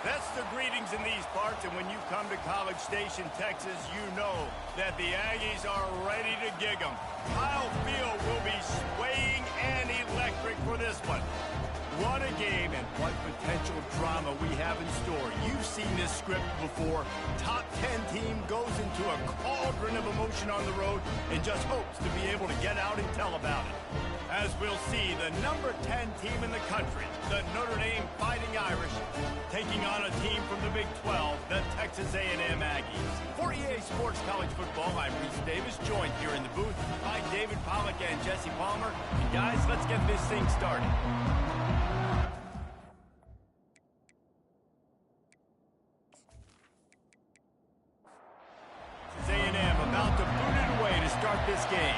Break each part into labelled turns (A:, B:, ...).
A: That's the greetings in these parts, and when you come to College Station, Texas, you know that the Aggies are ready to gig 'em. Kyle Field will be swaying and electric for this one. What a game and what potential drama we have in store. You've seen this script before. Top 10 team goes into a cauldron of emotion on the road and just hopes to be able to get out and tell about it. As we'll see, the number 10 team in the country, the Notre Dame Fighting Irish, taking on a team from the Big 12, the Texas A&M Aggies. For EA Sports College Football, I'm Reese Davis, joined here in the booth by David Pollack and Jesse Palmer. And guys, let's get this thing started. A&M about to boot it away to start this game.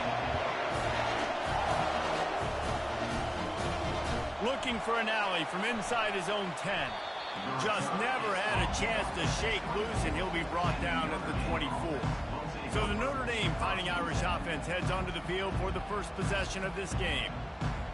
A: Looking for an alley from inside his own 10. Just never had a chance to shake loose, and he'll be brought down at the 24. So the Notre Dame Fighting Irish offense heads onto the field for the first possession of this game.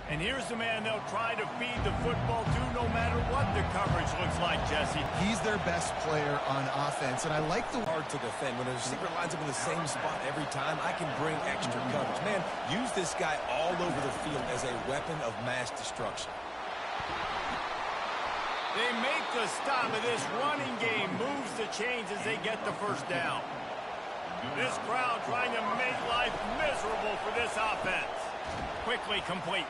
A: And here's the man they'll try to feed the football to no matter what the coverage looks like, Jesse.
B: He's their best player on offense, and I like the
C: hard to defend. When a receiver lines up in the same spot every time, I can bring extra coverage. Man, use this guy all over the field as a weapon of mass destruction.
A: They make the stop of this running game, moves the chains as they get the first down. This crowd trying to make life miserable for this offense. Quickly complete.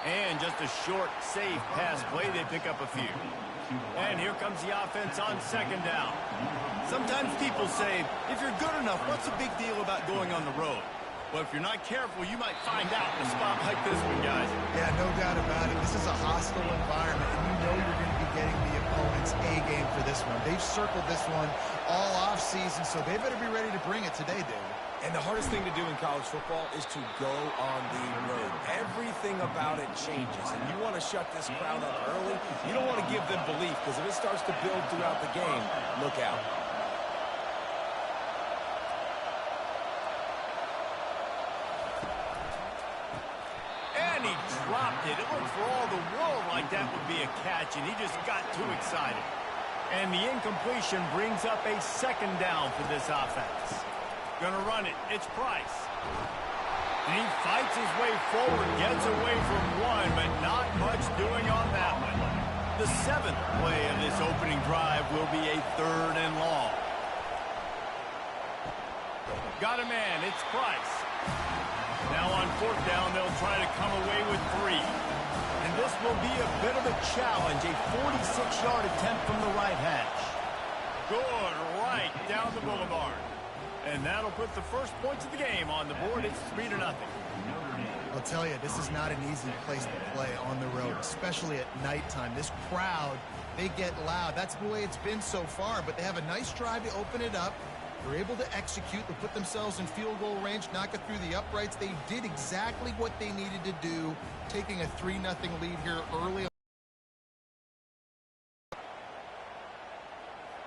A: And just a short, safe pass play. They pick up a few. And here comes the offense on second down. Sometimes people say, if you're good enough, what's the big deal about going on the road? Well, if you're not careful, you might find out in a spot like this one, guys.
B: Yeah, no doubt about it. This is a hostile environment, and you know you're going to be getting the opponent's A game for this one. They've circled this one all offseason, so they better be ready to bring it today, David.
C: And the hardest thing to do in college football is to go on the road. Everything about it changes, and you want to shut this crowd up early. You don't want to give them belief, because if it starts to build throughout the game, look out.
A: And he dropped it. It looks for all the world like that would be a catch, and he just got too excited. And the incompletion brings up a second down for this offense. Gonna run it. It's Price. And he fights his way forward, gets away from one, but not much doing on that one. The seventh play of this opening drive will be a third and long. Got a man. It's Price. Now on fourth down, they'll try to come away with 3. And this will be a bit of a challenge, a 46-yard attempt from the right hash. Good right down the boulevard. And that'll put the first points of the game on the board. It's 3-0.
B: I'll tell you, this is not an easy place to play on the road, especially at nighttime. This crowd, they get loud. That's the way it's been so far, but they have a nice drive to open it up. They're able to execute. They put themselves in field goal range, knock it through the uprights. They did exactly what they needed to do, taking a 3-0 lead here early.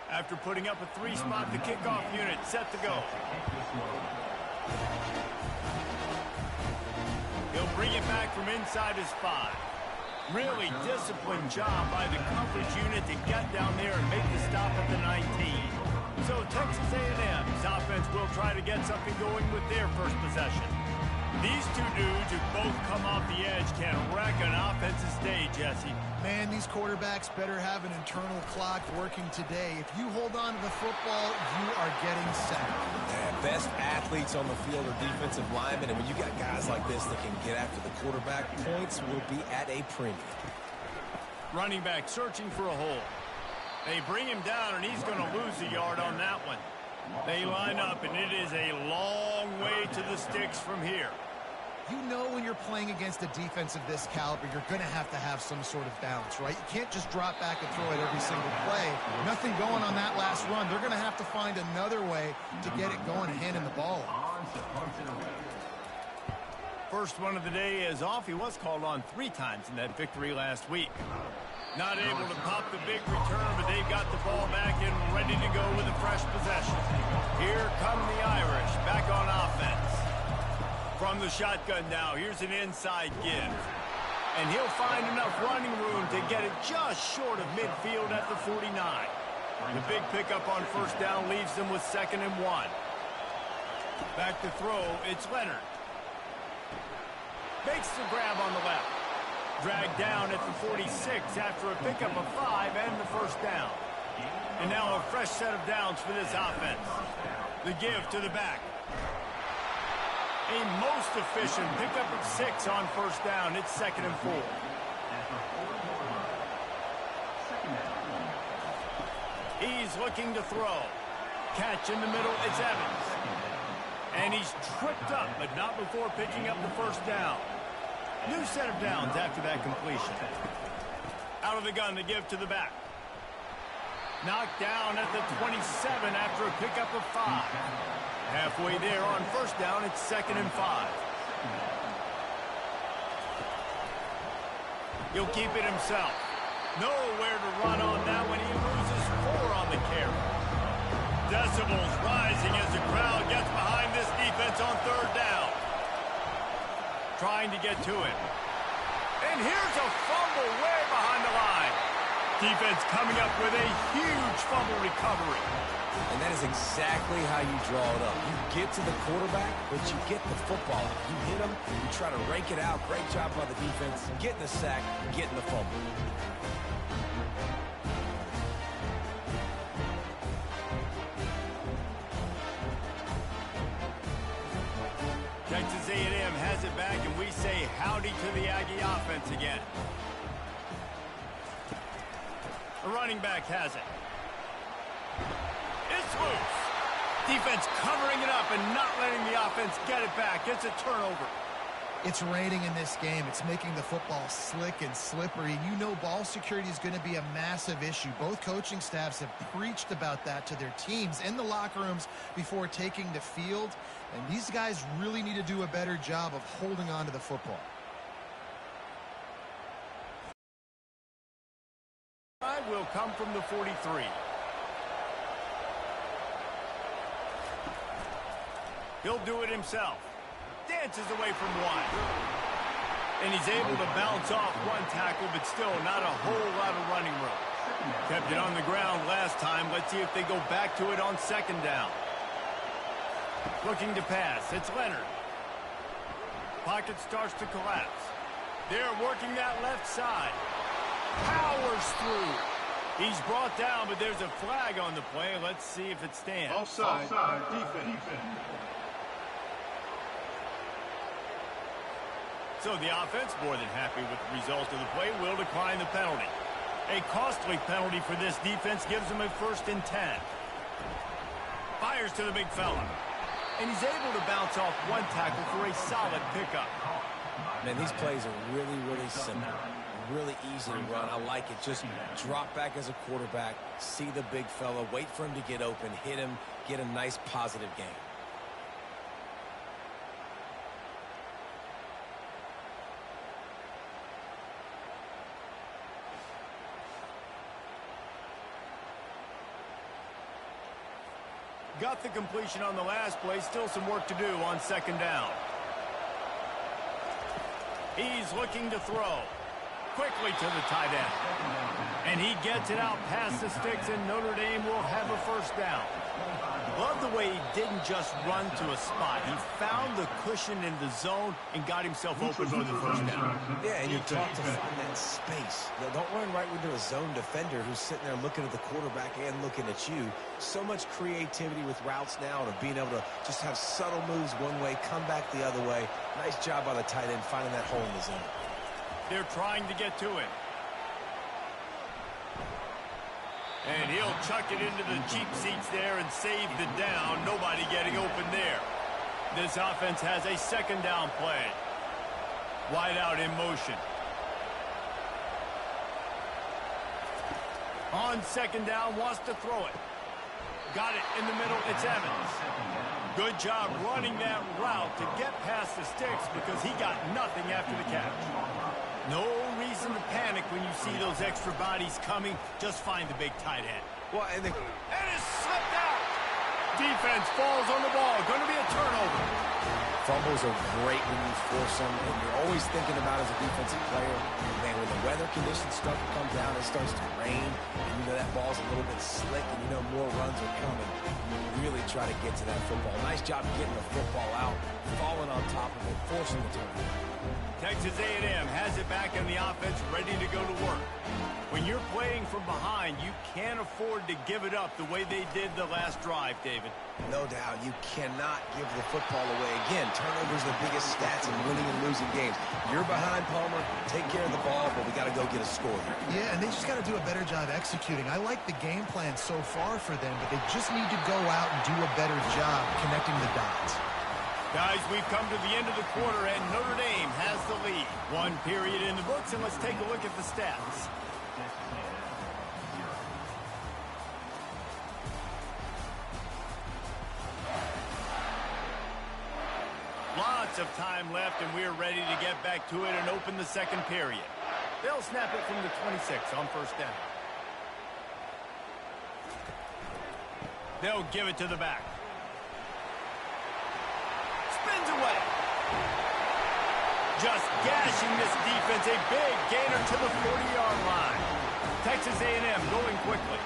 A: After putting up a 3-spot, the kickoff unit set to go. He'll bring it back from inside his 5. Really disciplined job by the coverage unit to get down there and make the stop at the 19. So Texas A&M's offense will try to get something going with their first possession. These two dudes who both come off the edge can wreck an offensive stage, Jesse.
B: Man, these quarterbacks better have an internal clock working today. If you hold on to the football, you are getting sacked.
C: Yeah, best athletes on the field are defensive linemen, and when you got guys like this that can get after the quarterback, points will be at a premium.
A: Running back searching for a hole. They bring him down, and he's going to lose a yard on that one. They line up, and it is a long way to the sticks from here.
B: You know when you're playing against a defense of this caliber, you're going to have some sort of balance, right? You can't just drop back and throw it every single play. Nothing going on that last run. They're going to have to find another way to get it going and handing the ball off.
A: First one of the day is off. He was called on 3 times in that victory last week. Not able to pop the big return, but they've got the ball back and ready to go with a fresh possession. Here come the Irish back on offense. From the shotgun now, here's an inside give. And he'll find enough running room to get it just short of midfield at the 49. The big pickup on first down leaves them with 2nd and 1. Back to throw, it's Leonard. Makes the grab on the left. Dragged down at the 46 after a pickup of 5 and the first down. And now a fresh set of downs for this offense. The give to the back. A most efficient pickup of 6 on first down. It's 2nd and 4. He's looking to throw. Catch in the middle, it's Evans. And he's tripped up, but not before picking up the first down. New set of downs after that completion. Out of the gun, the give to the back. Knocked down at the 27 after a pickup of 5. Halfway there on first down, it's 2nd and 5. He'll keep it himself. Nowhere to run on that when he loses 4 on the carry. Decibels rising as the crowd gets behind this defense on third down. Trying to get to him. And here's a fumble way behind the line. Defense coming up with a huge fumble recovery.
C: And that is exactly how you draw it up. You get to the quarterback, but you get the football. You hit him, you try to rake it out. Great job by the defense. Getting the sack, getting the fumble.
A: Texas A&M has it back, and we say howdy to the Aggie offense again. The running back has it. It's loose. Defense covering it up and not letting the offense get it back. It's a turnover.
B: It's raining in this game. It's making the football slick and slippery. You know ball security is going to be a massive issue. Both coaching staffs have preached about that to their teams in the locker rooms before taking the field. And these guys really need to do a better job of holding on to the football.
A: Will come from the 43. He'll do it himself. Dances away from 1. And he's able to bounce off 1 tackle, but still not a whole lot of running room. Kept it on the ground last time. Let's see if they go back to it on 2nd down. Looking to pass. It's Leonard. Pocket starts to collapse. They're working that left side. Powers through. He's brought down, but there's a flag on the play. Let's see if it stands.
D: Offside. Defense.
A: So the offense, more than happy with the result of the play, will decline the penalty. A costly penalty for this defense gives them a 1st and 10. Fires to the big fella. And he's able to bounce off 1 tackle for a solid pickup.
C: Man, these plays are really, really simple. Really easy to run. I like it. Just drop back as a quarterback, see the big fella, wait for him to get open, hit him, get a nice positive game.
A: Got the completion on the last play. Still some work to do on 2nd down. He's looking to throw. Quickly to the tight end. And he gets it out past the sticks, and Notre Dame will have a first down. Love the way he didn't just run to a spot. He found the cushion in the zone and got himself open for the first down.
C: Yeah, and you're taught to find that space. Now, don't run right into a zone defender who's sitting there looking at the quarterback and looking at you. So much creativity with routes now to being able to just have subtle moves one way, come back the other way. Nice job by the tight end finding that hole in the zone.
A: They're trying to get to him. And he'll chuck it into the cheap seats there and save the down. Nobody getting open there. This offense has a 2nd down play. Wide out in motion. On 2nd down, wants to throw it. Got it in the middle, it's Evans. Good job running that route to get past the sticks because he got nothing after the catch. No reason to panic when you see those extra bodies coming. Just find the big tight end.
C: Well, and
A: it's slipped out. Defense falls on the ball. Going to be a turnover.
C: Fumbles are great when you force them, and you're always thinking about as a defensive player, man, when the weather conditions start to come down, it starts to rain, and you know that ball's a little bit slick, and you know more runs are coming. You really try to get to that football. Nice job getting the football out, falling on top of it, forcing the turnover.
A: Texas A&M has it back in the offense, ready to go to work. When you're playing from behind, you can't afford to give it up the way they did the last drive, David.
C: No doubt, you cannot give the football away. Again, turnovers are the biggest stats in winning and losing games. You're behind, Palmer, take care of the ball, but we got to go get a score here.
B: Yeah, and they just got to do a better job executing. I like the game plan so far for them, but they just need to go out and do a better job connecting the dots.
A: Guys, we've come to the end of the quarter, and Notre Dame has the lead. One period in the books, and let's take a look at the stats. Lots of time left, and we're ready to get back to it and open the second period. They'll snap it from the 26 on first down. They'll give it to the back. Spins away. Just gashing this defense. A big gainer to the 40-yard line. Texas A&M going quickly.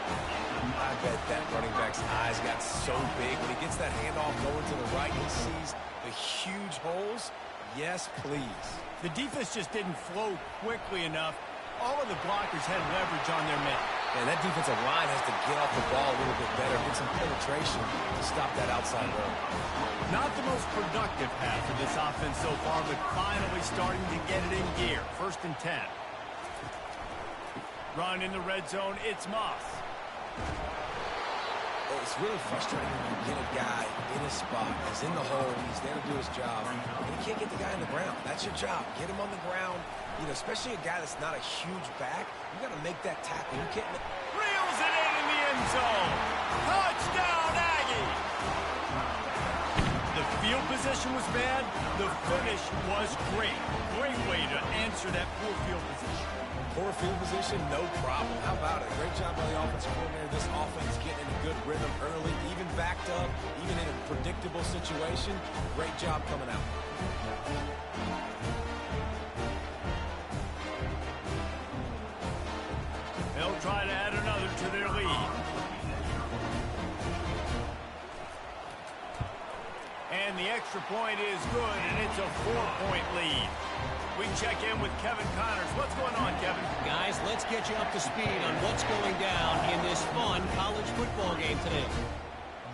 C: I bet that running back's eyes got so big. When he gets that handoff going to the right, he sees the huge holes. Yes, please.
A: The defense just didn't flow quickly enough. All of the blockers had leverage on their men.
C: And that defensive line has to get off the ball a little bit better, get some penetration to stop that outside run.
A: Not the most productive half of this offense so far, but finally starting to get it in gear. 1st and 10. Run in the red zone. It's Moss.
C: It's really frustrating when you get a guy in his spot. He's in the hole. He's there to do his job. And you can't get the guy on the ground. That's your job. Get him on the ground. You know, especially a guy that's not a huge back. You got to make that tackle. You can't.
A: Reels it in the end zone. Touchdown, Aggie. The field position was bad. The finish was great. Great way to answer that poor field position.
C: Poor field position, no problem. How about it? Great job by the offensive coordinator. This offense getting in a good rhythm early, even backed up, even in a predictable situation. Great job coming out.
A: They'll try to add another to their lead. And the extra point is good, and it's a 4-point lead. We check in with Kevin Connors. What's going on, Kevin?
E: Guys, let's get you up to speed on what's going down in this fun college football game today.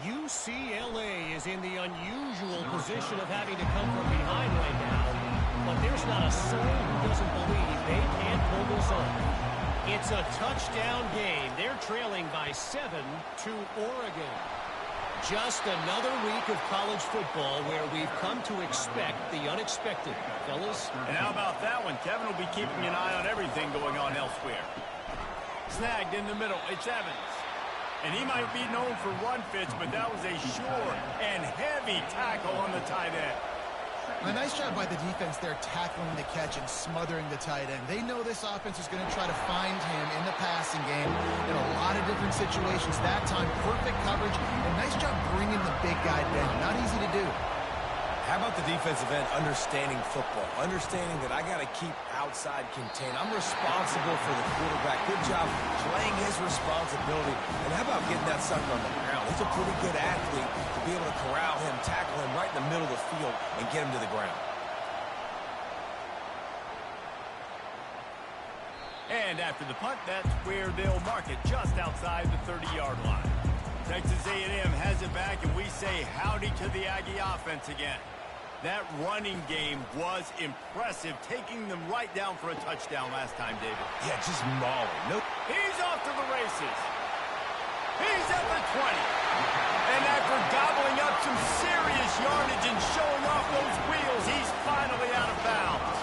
E: UCLA is in the unusual position of having to come from behind right now, but there's not a soul who doesn't believe they can pull this off. It's a touchdown game. They're trailing by 7 to Oregon. Just another week of college football where we've come to expect the unexpected. Fellas?
A: And how about that one? Kevin will be keeping an eye on everything going on elsewhere. Snagged in the middle. It's Evans. And he might be known for run fits, but that was a sure and heavy tackle on the tight end.
B: A nice job by the defense there tackling the catch and smothering the tight end. They know this offense is going to try to find him in the passing game in a lot of different situations. That time, perfect coverage, and nice job bringing the big guy down. Not easy to do.
C: How about the defensive end understanding football, understanding that I got to keep outside contained. I'm responsible for the quarterback. Good job playing his responsibility. And how about getting that sucker on the ground? He's a pretty good athlete to be able to corral him, tackle him right in the middle of the field, and get him to the ground.
A: And after the punt, that's where they'll mark it, just outside the 30-yard line. Texas A&M has it back, and we say howdy to the Aggie offense again. That running game was impressive, taking them right down for a touchdown last time, David.
C: Yeah, just mauling. Nope.
A: He's off to the races. He's at the 20. And after gobbling up some serious yardage and showing off those wheels, he's finally out of bounds.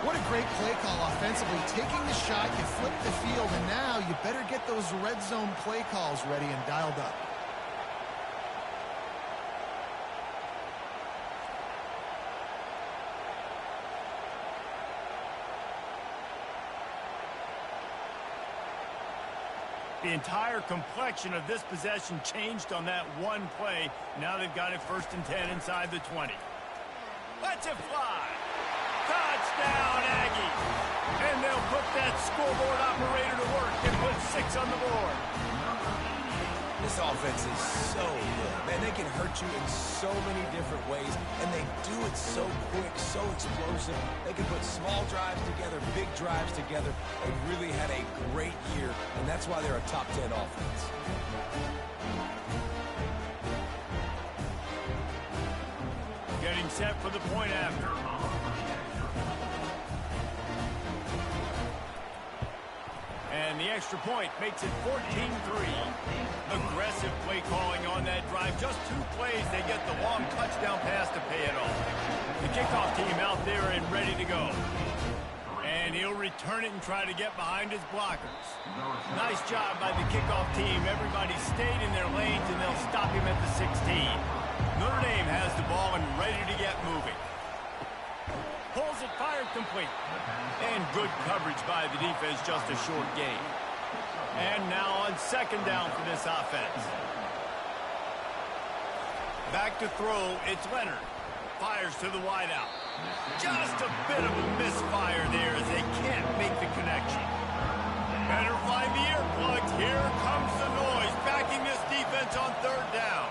B: What a great play call offensively. Taking the shot, you flip the field, and now you better get those red zone play calls ready and dialed up.
A: The entire complexion of this possession changed on that one play. Now they've got it 1st and 10 inside the 20. Lets it fly. Touchdown, Aggies. And they'll put that scoreboard operator to work and put 6 on the board.
C: This offense is so good. Man, they can hurt you in so many different ways, and they do it so quick, so explosive. They can put small drives together, big drives together. They've really had a great year, and that's why they're a top 10 offense.
A: Getting set for the point after. And the extra point makes it 14-3. Aggressive play calling on that drive. Just 2 plays, they get the long touchdown pass to pay it off. The kickoff team out there and ready to go. And he'll return it and try to get behind his blockers. Nice job by the kickoff team. Everybody stayed in their lanes, and they'll stop him at the 16. Notre Dame has the ball and ready to get moving. Pulls it, fired complete. And good coverage by the defense, just a short gain. And now on second down for this offense. Back to throw, it's Leonard. Fires to the wideout. Just a bit of a misfire there as they can't make the connection. Better find the earplugs. Here comes the noise, backing this defense on third down.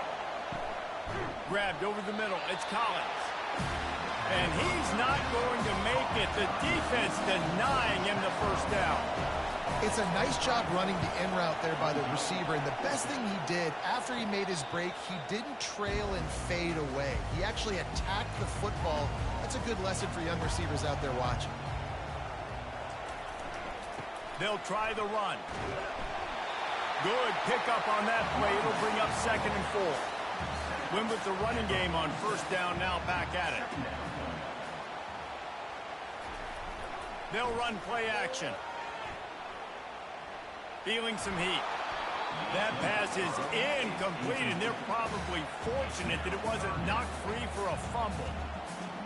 A: Grabbed over the middle, it's Collins. And he's not going to make it. The defense denying him the first down.
B: It's a nice job running the in route there by the receiver, and the best thing he did after he made his break, he didn't trail and fade away. He actually attacked the football. That's a good lesson for young receivers out there watching.
A: They'll try the run. Good pickup on that play. It'll bring up 2nd and 4. Win with the running game on first down, now back at it. They'll run play action. Feeling some heat. That pass is incomplete, and they're probably fortunate that it wasn't knocked free for a fumble.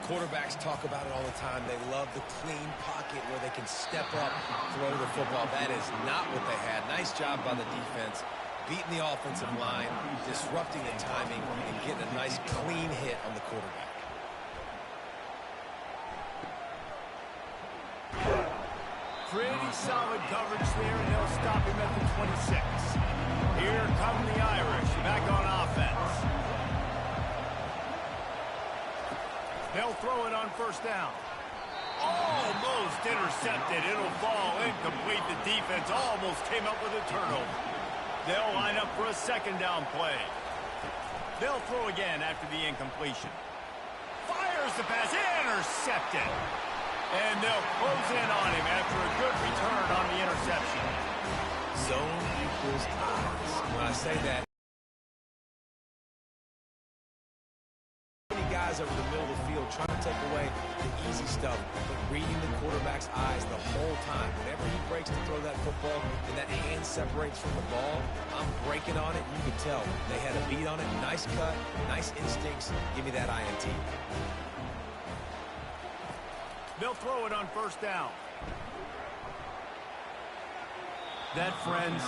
C: Quarterbacks talk about it all the time. They love the clean pocket where they can step up, throw the football. That is not what they had. Nice job by the defense, beating the offensive line, disrupting the timing, and getting a nice clean hit on the quarterback.
A: Pretty solid coverage there, and they'll stop him at the 26. Here come the Irish, back on offense. They'll throw it on first down. Almost intercepted. It'll fall incomplete. The defense almost came up with a turnover. They'll line up for a second down play. They'll throw again after the incompletion. Fires the pass, intercepted. And they'll close in on him after a good return on the interception.
C: Zone equals eyes. When I say that, many guys over the middle of the field trying to take away the easy stuff, but reading the quarterback's eyes the whole time. Whenever he breaks to throw that football and that hand separates from the ball, I'm breaking on it. You can tell they had a beat on it. Nice cut, nice instincts. Give me that INT.
A: They'll throw it on first down. That, friends,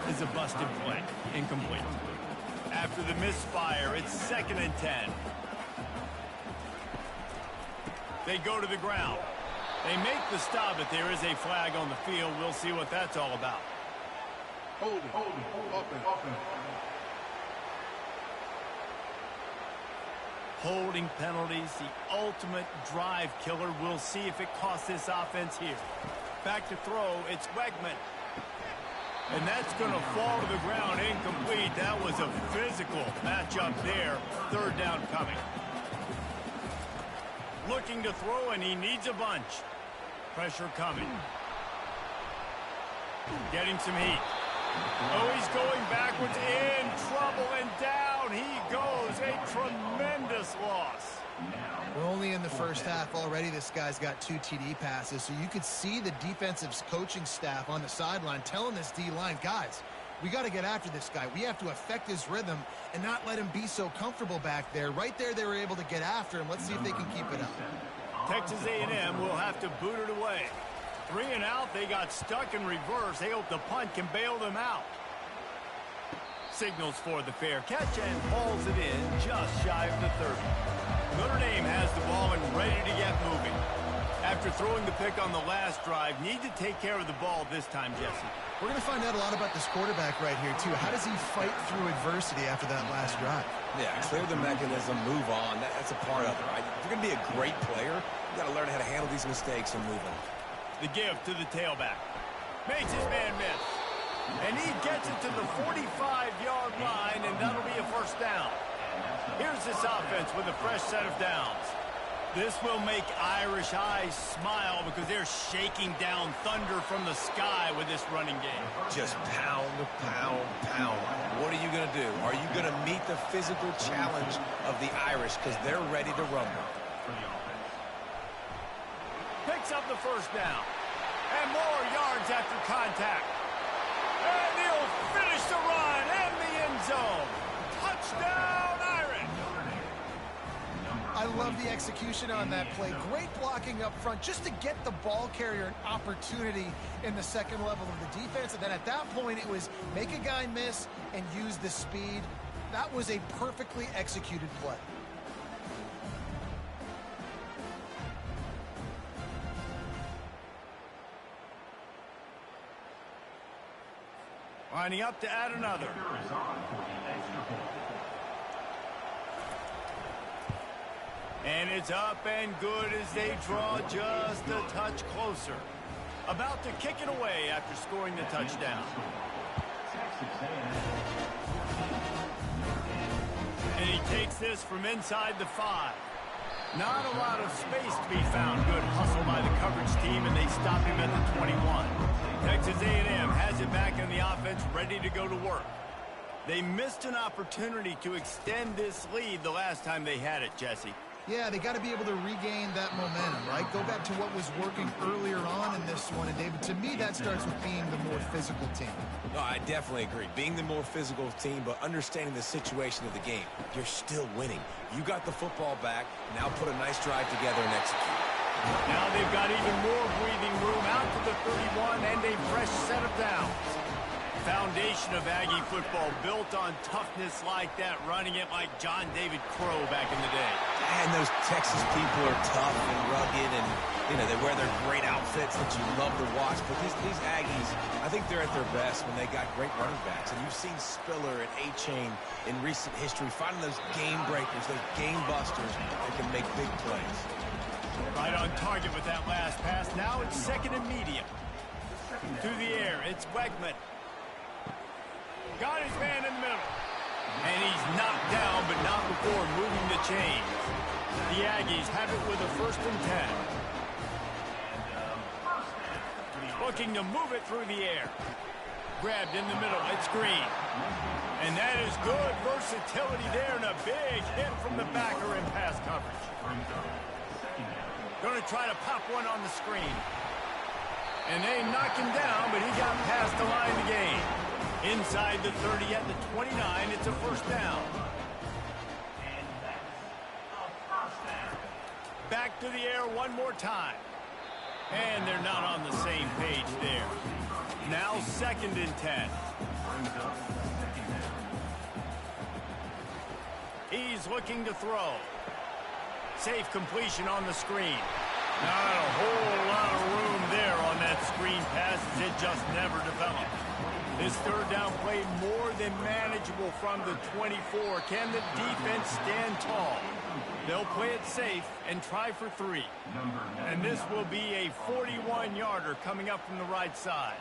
A: is a busted play. Incomplete. After the misfire, it's 2nd and 10. They go to the ground. They make the stop, but there is a flag on the field. We'll see what that's all about.
D: Hold it, offense.
A: Holding penalties, the ultimate drive killer. We'll see if it costs this offense here. Back to throw, it's Wegman. And that's going to fall to the ground incomplete. That was a physical matchup there. Third down coming. Looking to throw, and he needs a bunch. Pressure coming. Getting some heat. Oh, he's going backwards, in trouble, and down he goes. A tremendous loss.
B: We're only in the first half already. This guy's got 2 TD passes, so you could see the defensive coaching staff on the sideline telling this D-line, guys, we got to get after this guy. We have to affect his rhythm and not let him be so comfortable back there. Right there, they were able to get after him. Let's see if they can keep it up.
A: Texas A&M will have to boot it away. 3 and out, they got stuck in reverse. They hope the punt can bail them out. Signals for the fair catch and hauls it in just shy of the 30. Notre Dame has the ball and ready to get moving. After throwing the pick on the last drive, need to take care of the ball this time, Jesse.
B: We're going to find out a lot about this quarterback right here, too. How does he fight through adversity after that last drive?
C: Yeah, clear the mechanism, move on. That's a part of it, right? If you're going to be a great player, you got to learn how to handle these mistakes and move on.
A: The give to the tailback. Makes his man miss. And he gets it to the 45-yard line, and that'll be a first down. Here's this offense with a fresh set of downs. This will make Irish eyes smile because they're shaking down thunder from the sky with this running game.
C: Just pound, pound, pound. What are you going to do? Are you going to meet the physical challenge of the Irish because they're ready to rumble?
A: Picks up the first down. And more yards after contact. And he'll finish the run and the end zone. Touchdown, Irish!
B: I love the execution on that play. Great blocking up front just to get the ball carrier an opportunity in the second level of the defense. And then at that point, it was make a guy miss and use the speed. That was a perfectly executed play.
A: Lining up to add another. And it's up and good as they draw just a touch closer. About to kick it away after scoring the touchdown. And he takes this from inside the 5. Not a lot of space to be found. Good hustle by the coverage team, and they stop him at the 21. Texas A&M has it back in the offense, ready to go to work. They missed an opportunity to extend this lead the last time they had it, Jesse.
B: Yeah, they got to be able to regain that momentum, right? Go back to what was working earlier on in this one. And, David, to me, that starts with being the more physical team.
C: No, I definitely agree. Being the more physical team, but understanding the situation of the game. You're still winning. You got the football back. Now put a nice drive together and execute.
A: Now they've got even more breathing room out to the 31 and a fresh set of downs. Foundation of Aggie football built on toughness like that, running it like John David Crow back in the day.
C: And those Texas people are tough and rugged, and you know they wear their great outfits that you love to watch. But these Aggies, I think they're at their best when they got great running backs. And you've seen Spiller and A-Chain in recent history finding those game breakers, those game busters that can make big plays.
A: Right on target with that last pass. Now it's second and medium. To the air, it's Wegman. Got his man in the middle. And he's knocked down, but not before moving the chains. The Aggies have it with a 1st and 10. Looking to move it through the air. Grabbed in the middle. It's Green. And that is good versatility there and a big hit from the backer in pass coverage. Going to try to pop one on the screen. And they knock him down, but he got past the line to gain. Inside the 30 at the 29, it's a first down. Back to the air one more time. And they're not on the same page there. Now 2nd and 10. He's looking to throw. Safe completion on the screen. Not a whole lot of room there on that screen pass as it just never developed. This 3rd down play more than manageable from the 24. Can the defense stand tall? They'll play it safe and try for 3. And this will be a 41-yarder coming up from the right side.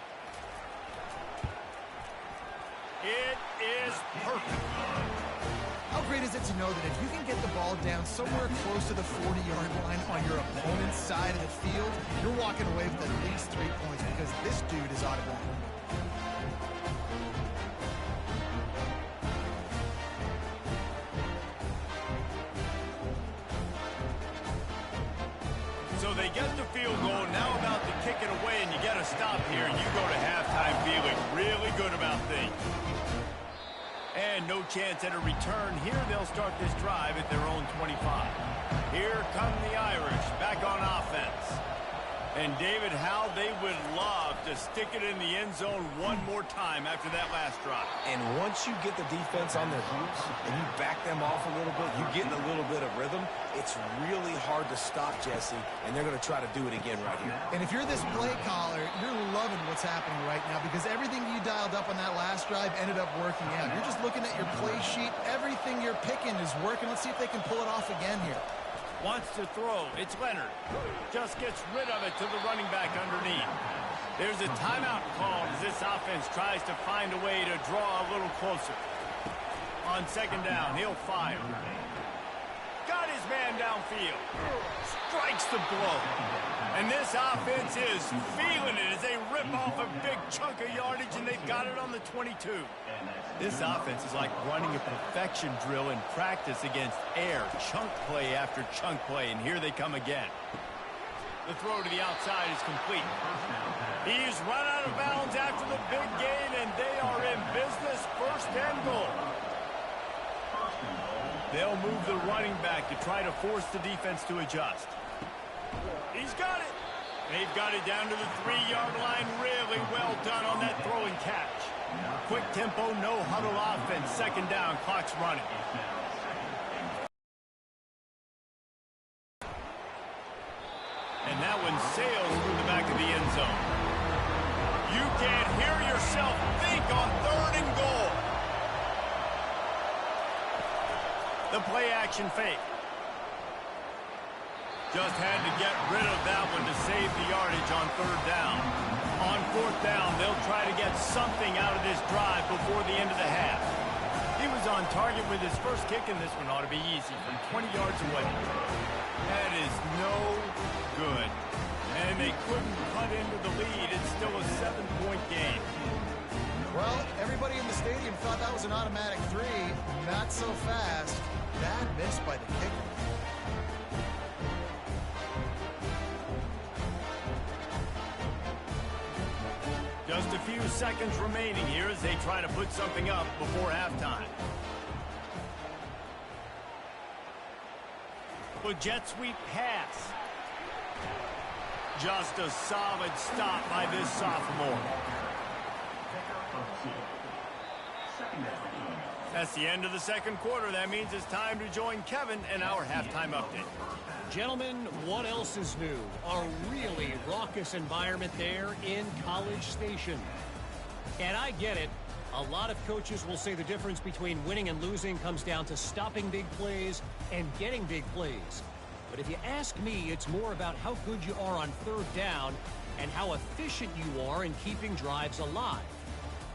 A: It is perfect.
B: How great is it to know that if you can get the ball down somewhere close to the 40-yard line on your opponent's side of the field, you're walking away with at least 3 points because this dude is automatic.
A: So they get the field goal, now about to kick it away, and you got to stop here, and you go to halftime feeling really good about things. And no chance at a return here. They'll start this drive at their own 25. Here come the Irish back on offense. And, David, how they would love to stick it in the end zone one more time after that last drive.
C: And once you get the defense on their heels and you back them off a little bit, you get in a little bit of rhythm, it's really hard to stop, Jesse, and they're going to try to do it again right here.
B: And if you're this play caller, you're loving what's happening right now because everything you dialed up on that last drive ended up working out. You're just looking at your play sheet. Everything you're picking is working. Let's see if they can pull it off again here.
A: Wants to throw. It's Leonard. Just gets rid of it to the running back underneath. There's a timeout called as this offense tries to find a way to draw a little closer. On second down, he'll fire. Got his man downfield. Strikes the blow. And this offense is feeling it as they rip off a big chunk of yardage, and they've got it on the 22. This offense is like running a perfection drill in practice against air. Chunk play after chunk play, and here they come again. The throw to the outside is complete. He's run out of bounds after the big gain, and they are in business, first and goal. They'll move the running back to try to force the defense to adjust. He's got it. They've got it down to the 3-yard line. Really well done on that throw and catch. Quick tempo, no huddle offense. Second down, clock's running. And that one sails through the back of the end zone. You can't hear yourself think on third and goal. The play action fake. Just had to get rid of that one to save the yardage on third down. On fourth down, they'll try to get something out of this drive before the end of the half. He was on target with his first kick, and this one ought to be easy from 20 yards away. That is no good. And they couldn't cut into the lead. It's still a 7-point game.
B: Well, everybody in the stadium thought that was an automatic 3. Not so fast. Bad miss by the kicker.
A: Just a few seconds remaining here as they try to put something up before halftime. With jet sweep pass. Just a solid stop by this sophomore. That's the end of the second quarter. That means it's time to join Kevin in our halftime update.
E: Gentlemen, what else is new? A really raucous environment there in College Station. And I get it. A lot of coaches will say the difference between winning and losing comes down to stopping big plays and getting big plays. But if you ask me, it's more about how good you are on third down and how efficient you are in keeping drives alive.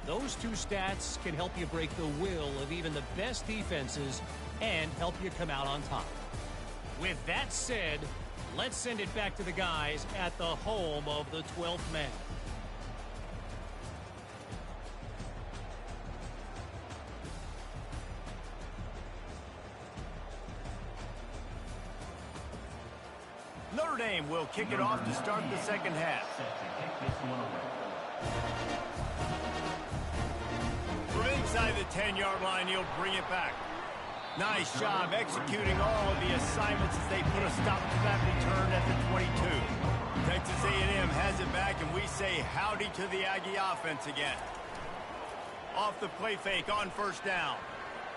E: Those two stats can help you break the will of even the best defenses and help you come out on top. With that said, let's send it back to the guys at the home of the 12th man.
A: Notre Dame will kick it off to start the second half. From inside the 10-yard line, he'll bring it back. Nice job executing all of the assignments as they put a stop to that return at the 22. Texas A&M has it back, and we say howdy to the Aggie offense again. Off the play fake on first down.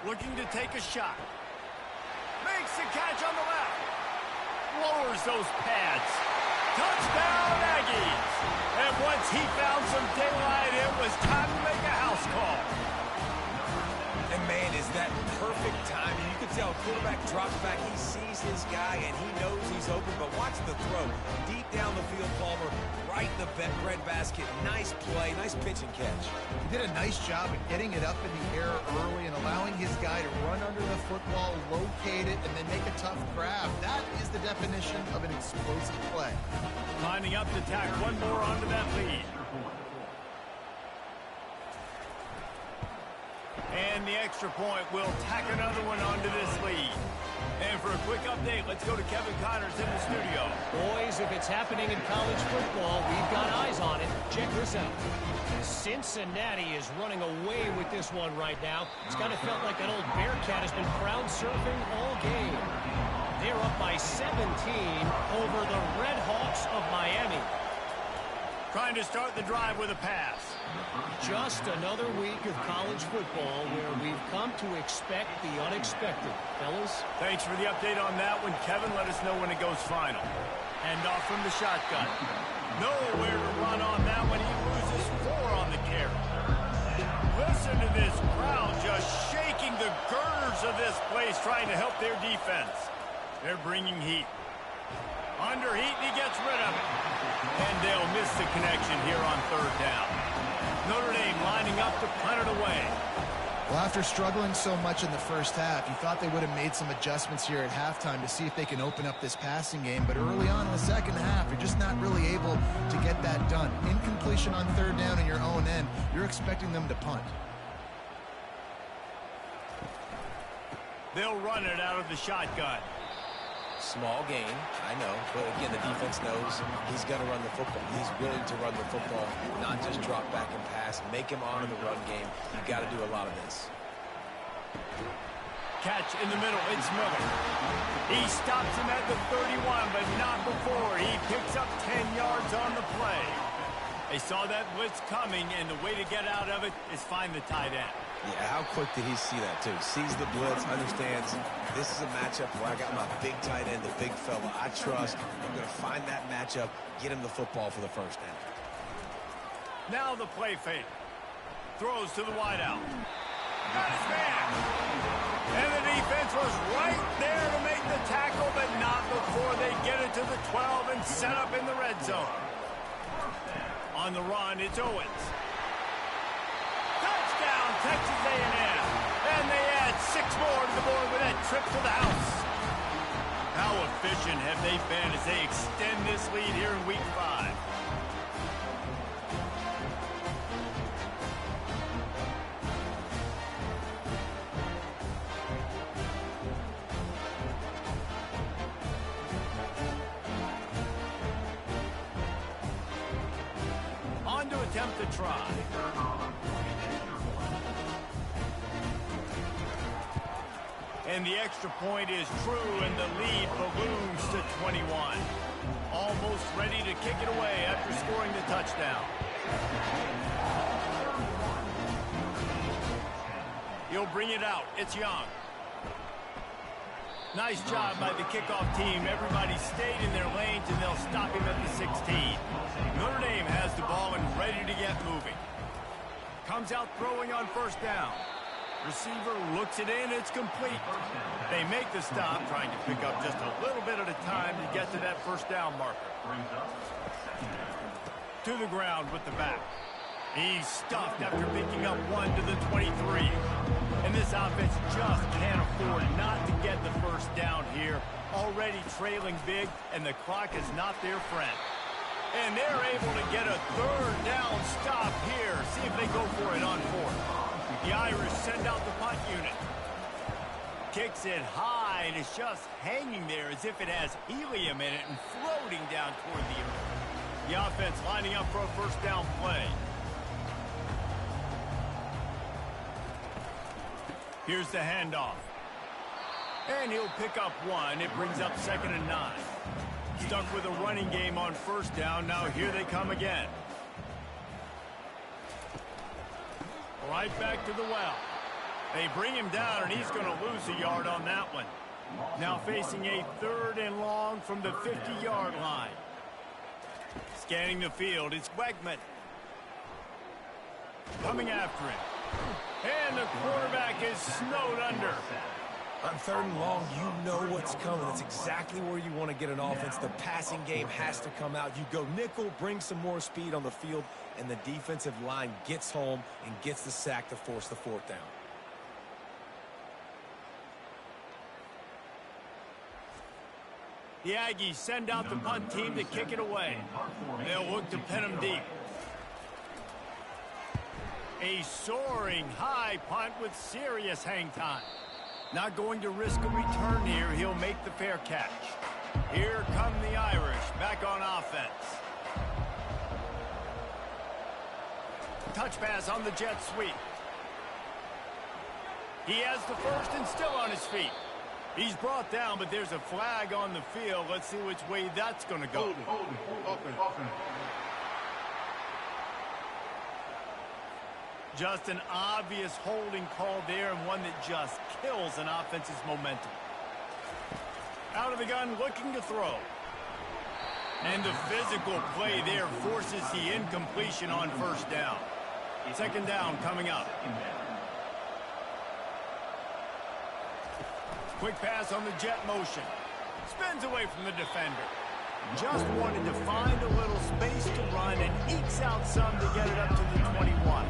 A: Looking to take a shot. Makes the catch on the left. Lowers those pads. Touchdown, Aggies! And once he found some daylight, it was time to make a house call.
C: And, man, is that perfect timing. You can tell quarterback drops back. He sees his guy, and he knows he's open. But watch the throw. Deep down the field, Palmer, right in the breadbasket. Nice play, nice pitch and catch.
B: He did a nice job of getting it up in the air early and allowing his guy to run under the football, locate it, and then make a tough grab. That is the definition of an explosive play.
A: Lining up to tack one more onto that lead. And the extra point will tack another one onto this lead. And for a quick update, let's go to Kevin Connors in the studio.
E: Boys, if it's happening in college football, we've got eyes on it. Check this out. Cincinnati is running away with this one right now. It's kind of felt like that old Bearcat has been crowd surfing all game. They're up by 17 over the Red Hawks of Miami.
A: Trying to start the drive with a pass.
E: Just another week of college football where we've come to expect the unexpected. Fellas?
A: Thanks for the update on that one, Kevin. Let us know when it goes final. Hand off from the shotgun. Nowhere to run on that one. He loses 4 on the carry. Listen to this crowd just shaking the girders of this place, trying to help their defense. They're bringing heat. Under heat, and he gets rid of it. And they'll miss the connection here on 3rd down. Notre Dame lining up to punt it away.
B: Well, after struggling so much in the first half, you thought they would have made some adjustments here at halftime to see if they can open up this passing game. But early on in the second half, you're just not really able to get that done. Incompletion on 3rd down in your own end, you're expecting them to punt.
A: They'll run it out of the shotgun.
C: Small gain, I know, but again, the defense knows he's going to run the football. He's willing to run the football, not just drop back and pass, make him honor the run game. You got to do a lot of this.
A: Catch in the middle, it's Miller. He stops him at the 31, but not before. He picks up 10 yards on the play. They saw that blitz coming, and the way to get out of it is find the tight end.
C: Yeah, how quick did he see that, too? Sees the blitz, understands this is a matchup where I got my big tight end, the big fella I trust. I'm going to find that matchup, get him the football for the 1st down.
A: Now the play fake. Throws to the wideout. Got his man. And the defense was right there to make the tackle, but not before they get it to the 12 and set up in the red zone. On the run, it's Owens. Touchdown, Texas A&M. And they add 6 more to the board with that trip to the house. How efficient have they been as they extend this lead here in Week 5? On to attempt to try. And the extra point is true, and the lead balloons to 21. Almost ready to kick it away after scoring the touchdown. He'll bring it out. It's Young. Nice job by the kickoff team. Everybody stayed in their lanes, and they'll stop him at the 16. Notre Dame has the ball and ready to get moving. Comes out throwing on 1st down. Receiver looks it in, it's complete. They make the stop, trying to pick up just a little bit at a time to get to that 1st down marker. To the ground with the back. He's stuffed after picking up 1 to the 23. And this offense just can't afford not to get the 1st down here. Already trailing big, and the clock is not their friend. And they're able to get a 3rd down stop here. See if they go for it on 4th. The Irish send out the punt unit. Kicks it high, and it's just hanging there as if it has helium in it and floating down toward the earth. The offense lining up for a 1st down play. Here's the handoff. And he'll pick up 1. It brings up 2nd and 9. Stuck with a running game on 1st down. Now here they come again. Right back to the well. They bring him down, and he's going to lose a yard on that one. Now facing a 3rd and long from the 50-yard line. Scanning the field, it's Wegman. Coming after him. And the quarterback is snowed under.
C: On 3rd and long, you know what's coming. That's exactly where you want to get an offense. The passing game has to come out. You go nickel, bring some more speed on the field, and the defensive line gets home and gets the sack to force the 4th down.
A: The Aggies send out the punt team to kick it away. They'll look to pin him deep. A soaring high punt with serious hang time. Not going to risk a return here. He'll make the fair catch. Here come the Irish back on offense. Touch pass on the jet sweep. He has the first and still on his feet. He's brought down, but there's a flag on the field. Let's see which way that's going to go.
D: Offense.
A: Just an obvious holding call there, and one that just kills an offense's momentum. Out of the gun, looking to throw. And the physical play there forces the incompletion on first down. Second down coming up. Quick pass on the jet motion. Spins away from the defender. Just wanted to find a little space to run and ekes out some to get it up to the 21.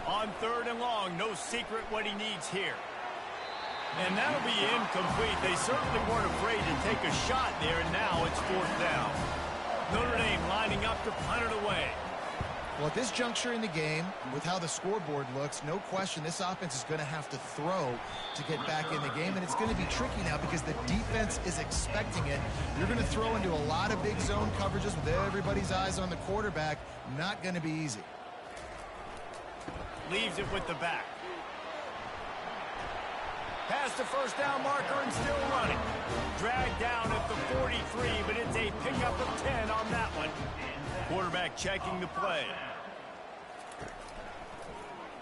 A: On third and long, no secret what he needs here. And that'll be incomplete. They certainly weren't afraid to take a shot there, and now it's fourth down. Notre Dame lining up to punt it away.
B: Well, at this juncture in the game, with how the scoreboard looks, no question this offense is going to have to throw to get back in the game, and it's going to be tricky now because the defense is expecting it. You're going to throw into a lot of big zone coverages with everybody's eyes on the quarterback. Not going to be easy.
A: Leaves it with the back. Past the first down marker and still running. Dragged down at the 43, but it's a pickup of 10 on that one. Quarterback checking the play.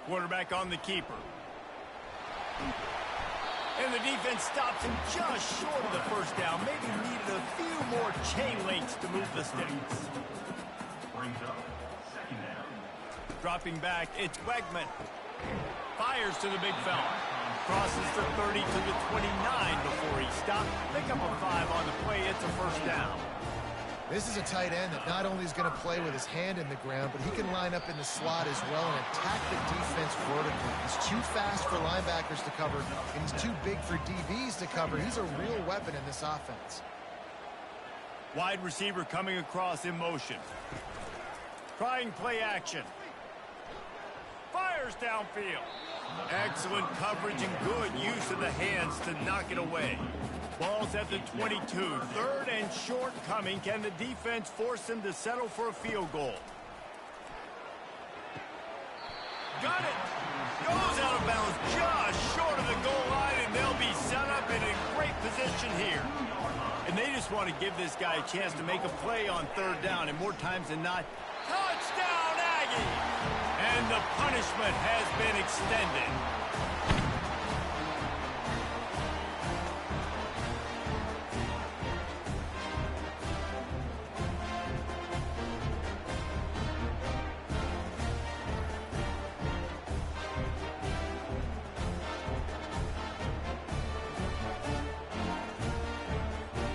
A: Quarterback on the keeper. And the defense stops him just short of the first down. Maybe needed a few more chain links to move the sticks. Dropping back, it's Wegman. Fires to the big fella. Crosses the 30 to the 29 before he stopped. Pick up a 5 on the play. It's a first down.
B: This is a tight end that not only is going to play with his hand in the ground, but he can line up in the slot as well and attack the defense vertically. He's too fast for linebackers to cover, and he's too big for DBs to cover. He's a real weapon in this offense.
A: Wide receiver coming across in motion. Trying play action. Fires downfield. Excellent coverage and good use of the hands to knock it away. Ball's at the 22. Third and short coming. Can the defense force him to settle for a field goal? Got it. Goes out of bounds just short of the goal line, and they'll be set up in a great position here. And they just want to give this guy a chance to make a play on third down, and more times than not, touchdown Aggie! And the punishment has been extended.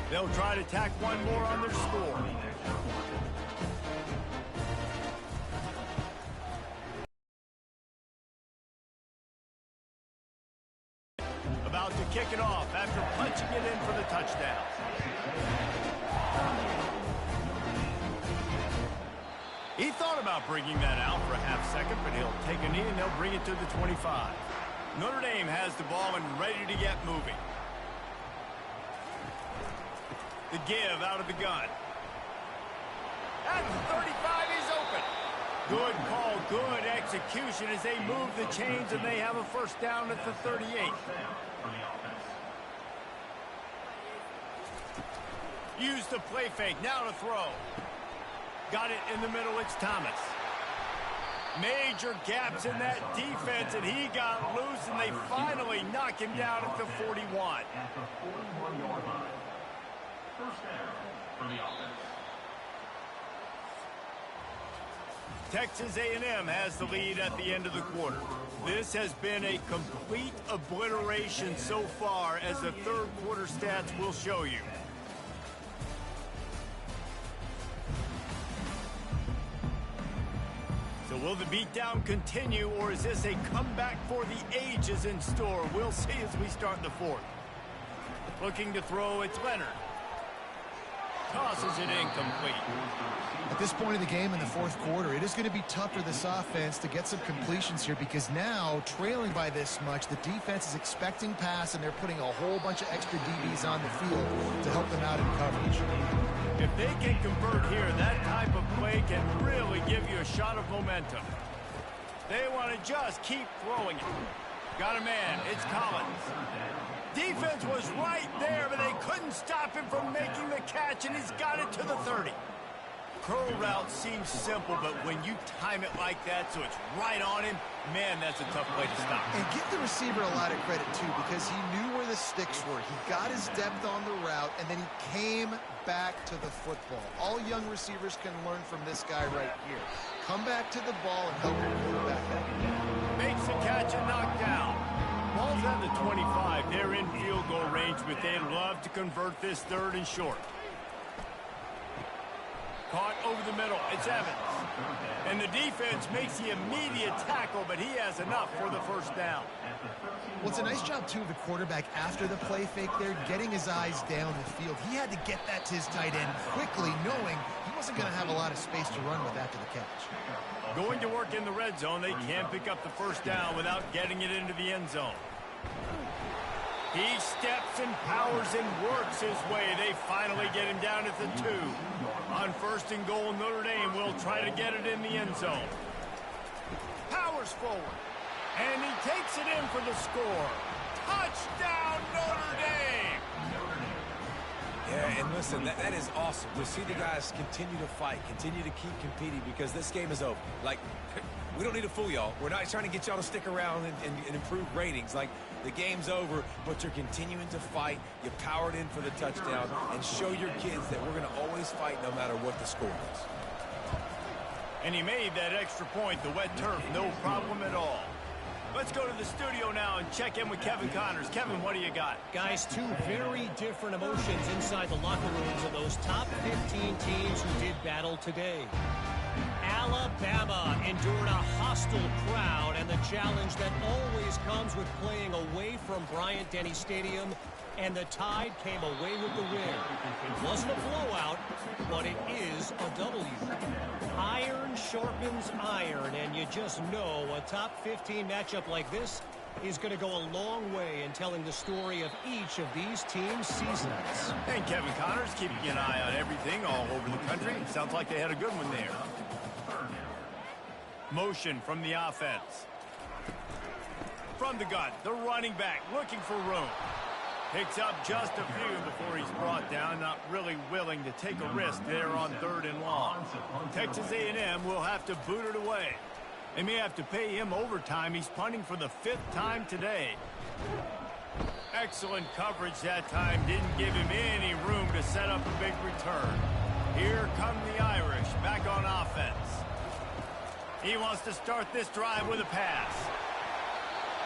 A: They'll try to tack one more on their score. About to kick it off after punching it in for the touchdown. He thought about bringing that out for a half second, but he'll take a knee and they'll bring it to the 25. Notre Dame has the ball and ready to get moving. The give out of the gun. At the 35, he's open. Good call, good execution as they move the chains and they have a first down at the 38. Use the play fake, now to throw. Got it in the middle, it's Thomas. Major gaps in that defense, and he got loose, and they finally knock him down at the 41.
F: At the 41-yard line. First down for the offense.
A: Texas A&M has the lead at the end of the quarter. This has been a complete obliteration so far, as the third quarter stats will show you. So will the beatdown continue, or is this a comeback for the ages in store? We'll see as we start the fourth. Looking to throw, it's Leonard. tosses it incomplete.
B: At this point of the game in the fourth quarter, it is going to be tough for this offense to get some completions here because now, trailing by this much, the defense is expecting pass, and they're putting a whole bunch of extra DBs on the field to help them out in coverage.
A: If they can convert here, that type of play can really give you a shot of momentum. They want to just keep throwing it. Got a man. It's Collins. Defense was right there, but they couldn't stop him from making the catch, and he's got it to the 30. Curl route seems simple, but when you time it like that so it's right on him, man, that's a tough play to stop.
B: And give the receiver a lot of credit, too, because he knew where the sticks were. He got his depth on the route, and then he came back to the football. All young receivers can learn from this guy right here. Come back to the ball and help your quarterback out.
A: Makes the catch and knocked down. Ball's at the 25. They're in field goal range, but they'd love to convert this third and short. Caught over the middle. It's Evans. And the defense makes the immediate tackle, but he has enough for the first down.
B: Well, it's a nice job, too, of the quarterback after the play fake there, getting his eyes down the field. He had to get that to his tight end quickly, knowing he wasn't going to have a lot of space to run with after the catch.
A: Going to work in the red zone, they can't pick up the first down without getting it into the end zone. He steps and powers and works his way. They finally get him down at the 2. On first and goal, Notre Dame will try to get it in the end zone. Powers forward. And he takes it in for the score. Touchdown, Notre Dame!
C: Yeah, and listen, that is awesome to see the guys continue to fight, continue to keep competing, because this game is over. Like, we don't need to fool y'all. We're not trying to get y'all to stick around and improve ratings. Like, the game's over, but you're continuing to fight. You powered in for the touchdown, and show your kids that we're going to always fight no matter what the score is.
A: And he made that extra point, the wet turf, no problem at all. Let's go to the studio now and check in with Kevin Connors. Kevin, what do you got?
E: Guys, two very different emotions inside the locker rooms of those top 15 teams who did battle today. Alabama endured a hostile crowd and the challenge that always comes with playing away from Bryant-Denny Stadium, and the Tide came away with the win. It wasn't a blowout, but it is a W. Iron sharpens iron, and you just know a top 15 matchup like this is going to go a long way in telling the story of each of these teams' seasons.
A: And Kevin Connors keeping an eye on everything all over the country. Sounds like they had a good one there. Motion from the offense. From the gun, the running back looking for room. Picks up just a few before he's brought down, not really willing to take a risk there on 3rd and long. Texas A&M will have to boot it away. They may have to pay him overtime. He's punting for the 5th time today. Excellent coverage that time. Didn't give him any room to set up a big return. Here come the Irish back on offense. He wants to start this drive with a pass.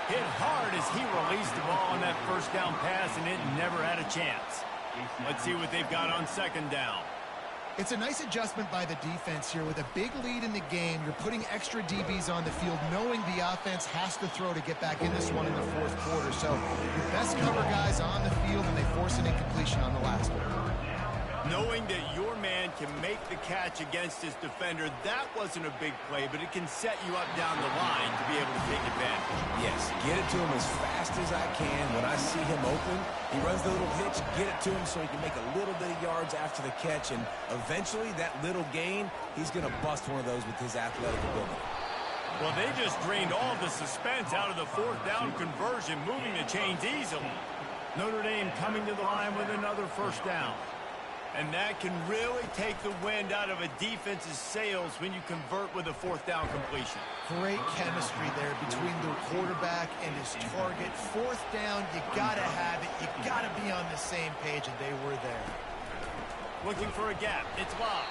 A: Hit hard as he released the ball on that first down pass, and it never had a chance. Let's see what they've got on 2nd down.
B: It's a nice adjustment by the defense here. With a big lead in the game, you're putting extra DBs on the field, knowing the offense has to throw to get back in this one in the 4th quarter. So your best cover guys on the field, and they force an incompletion on the last one.
A: Knowing that your man can make the catch against his defender, that wasn't a big play, but it can set you up down the line to be able to take advantage.
C: Yes, get it to him as fast as I can. When I see him open, he runs the little hitch, get it to him so he can make a little bit of yards after the catch, and eventually that little gain, he's going to bust one of those with his athletic ability.
A: Well, they just drained all the suspense out of the 4th down conversion, moving the chains easily. Notre Dame coming to the line with another first down. And that can really take the wind out of a defense's sails when you convert with a 4th down completion.
B: Great chemistry there between the quarterback and his target. 4th down, you gotta have it. You gotta be on the same page, and they were there.
A: Looking for a gap. It's Love.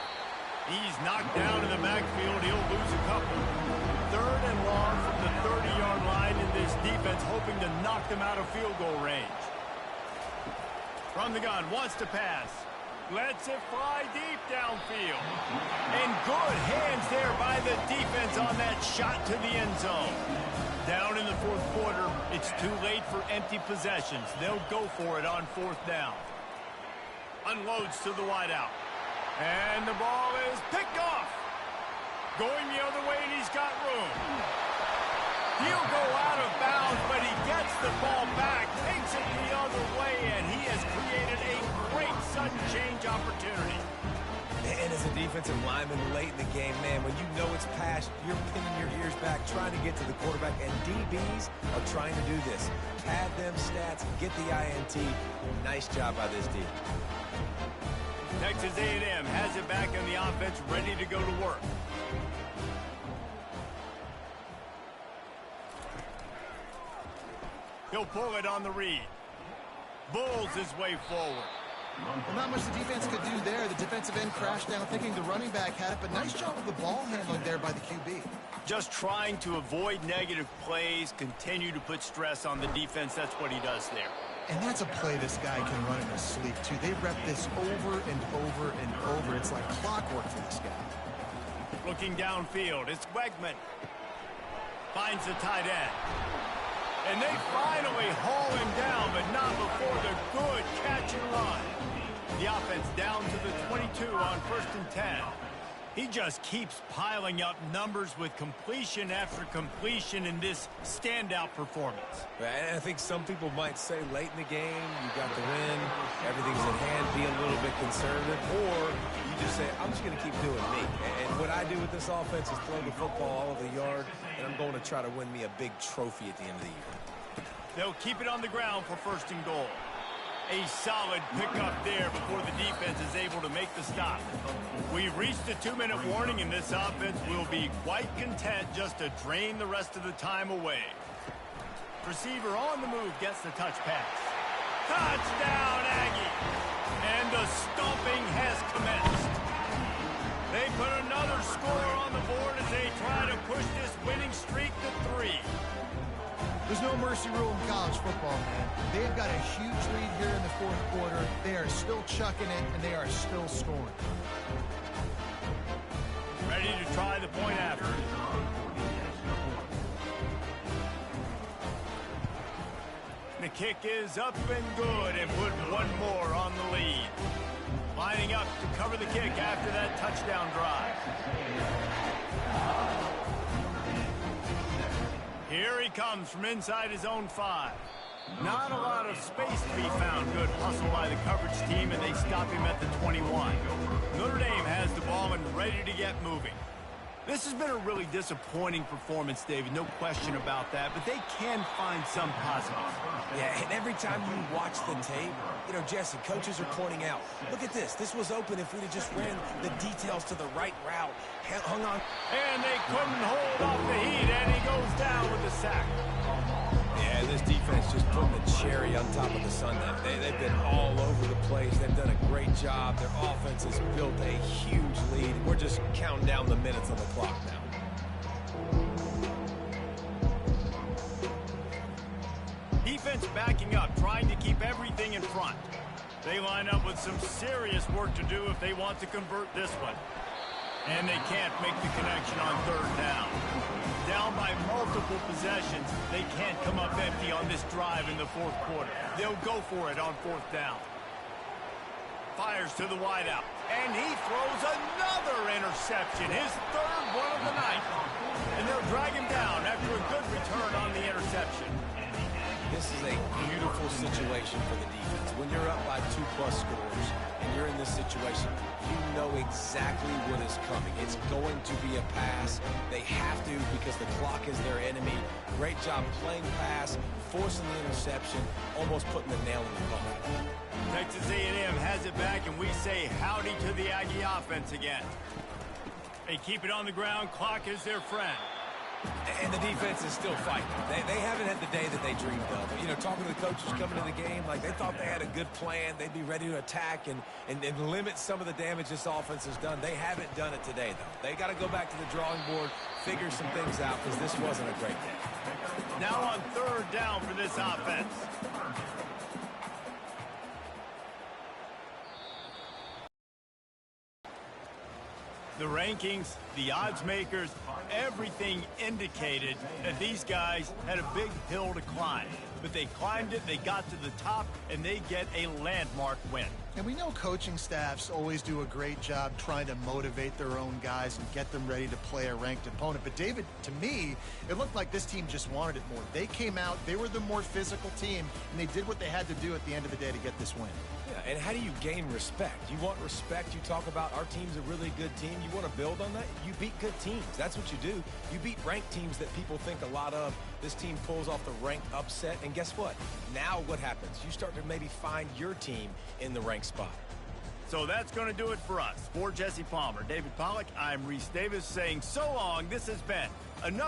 A: He's knocked down in the backfield. He'll lose a couple. 3rd and long from the 30-yard line, and this defense hoping to knock them out of field goal range. From the gun, wants to pass. Lets it fly deep downfield. And good hands there by the defense on that shot to the end zone. Down in the 4th quarter, it's too late for empty possessions. They'll go for it on 4th down. Unloads to the wideout. And the ball is picked off. Going the other way, and he's got room. He'll go out of bounds, but he gets the ball back, takes it the other way, and he has created a great sudden change opportunity.
C: And as a defensive lineman late in the game, man, when you know it's past, you're pinning your ears back, trying to get to the quarterback, and DBs are trying to do this. Pad them stats, get the INT. Nice job by this D.
A: Texas A&M has it back on the offense, ready to go to work. He'll pull it on the read. Bulls his way forward.
B: Well, not much the defense could do there. The defensive end crashed down thinking the running back had it, but nice job of the ball handling there by the QB.
A: Just trying to avoid negative plays, continue to put stress on the defense. That's what he does there.
B: And that's a play this guy can run in his sleep, too. They rep this over and over and over. It's like clockwork for this guy.
A: Looking downfield, it's Wegman. Finds the tight end. And they finally haul him down, but not before the good catch and run. The offense down to the 22 on 1st and 10. He just keeps piling up numbers with completion after completion in this standout performance.
C: And I think some people might say late in the game, you got the win, everything's at hand, be a little bit conservative, or you just say, I'm just going to keep doing me. And what I do with this offense is throw the football all over the yard, and I'm going to try to win me a big trophy at the end of the year.
A: They'll keep it on the ground for 1st and goal. A solid pickup there before the defense is able to make the stop. We've reached the 2-minute warning, and this offense will be quite content just to drain the rest of the time away. Receiver on the move gets the touch pass. Touchdown, Aggie! And the stomping has commenced. They put another score on the board as they try to push this winning streak to 3.
B: There's no mercy rule in college football, man. They've got a huge lead here in the 4th quarter. They are still chucking it, and they are still scoring.
A: Ready to try the point after. The kick is up and good, and put one more on the lead. Lining up to cover the kick after that touchdown drive. Here he comes from inside his own 5. Not a lot of space to be found. Good hustle by the coverage team, and they stop him at the 21. Notre Dame has the ball and ready to get moving. This has been a really disappointing performance, David, no question about that, but they can find some positives.
C: Yeah, and every time you watch the tape, you know, Jesse, coaches are pointing out, look at this. This was open if we'd have just ran the details to the right route. Hung on.
A: And they couldn't hold off the heat, and he goes down with the sack.
C: Yeah, this defense just putting the cherry on top of the sundae. They've been all over the place. They've done a great job. Their offense has built a huge lead. We're just counting down the minutes on the clock now.
A: Defense backing up, trying to keep everything in front. They line up with some serious work to do if they want to convert this one. And they can't make the connection on 3rd down. Down by multiple possessions, they can't come up empty on this drive in the 4th quarter. They'll go for it on 4th down. Fires to the wideout, and he throws another interception, his 3rd one of the night. And they'll drag him down after a good return on the interception.
C: This is a beautiful situation for the defense. When you're up by 2+ scores and you're in this situation, you know exactly what is coming. It's going to be a pass. They have to because the clock is their enemy. Great job playing pass, forcing the interception, almost putting the nail in the coffin.
A: Texas A&M has it back, and we say howdy to the Aggie offense again. They keep it on the ground. Clock is their friend.
C: And the defense is still fighting. They haven't had the day that they dreamed of. You know, talking to the coaches coming to the game, like they thought they had a good plan. They'd be ready to attack and limit some of the damage this offense has done. They haven't done it today, though. They got to go back to the drawing board, figure some things out, because this wasn't a great day.
A: Now on 3rd down for this offense. The rankings, the odds makers, everything indicated that these guys had a big hill to climb. But they climbed it, they got to the top, and they get a landmark win.
B: And we know coaching staffs always do a great job trying to motivate their own guys and get them ready to play a ranked opponent. But, David, to me, it looked like this team just wanted it more. They came out, they were the more physical team, and they did what they had to do at the end of the day to get this win.
C: Yeah, and how do you gain respect? You want respect. You talk about our team's a really good team. You want to build on that? You beat good teams. That's what you do. You beat ranked teams that people think a lot of. This team pulls off the ranked upset, and guess what? Now what happens? You start to maybe find your team in the ranked spot.
A: So that's going to do it for us. For Jesse Palmer, David Pollack, I'm Reese Davis saying so long. This has been another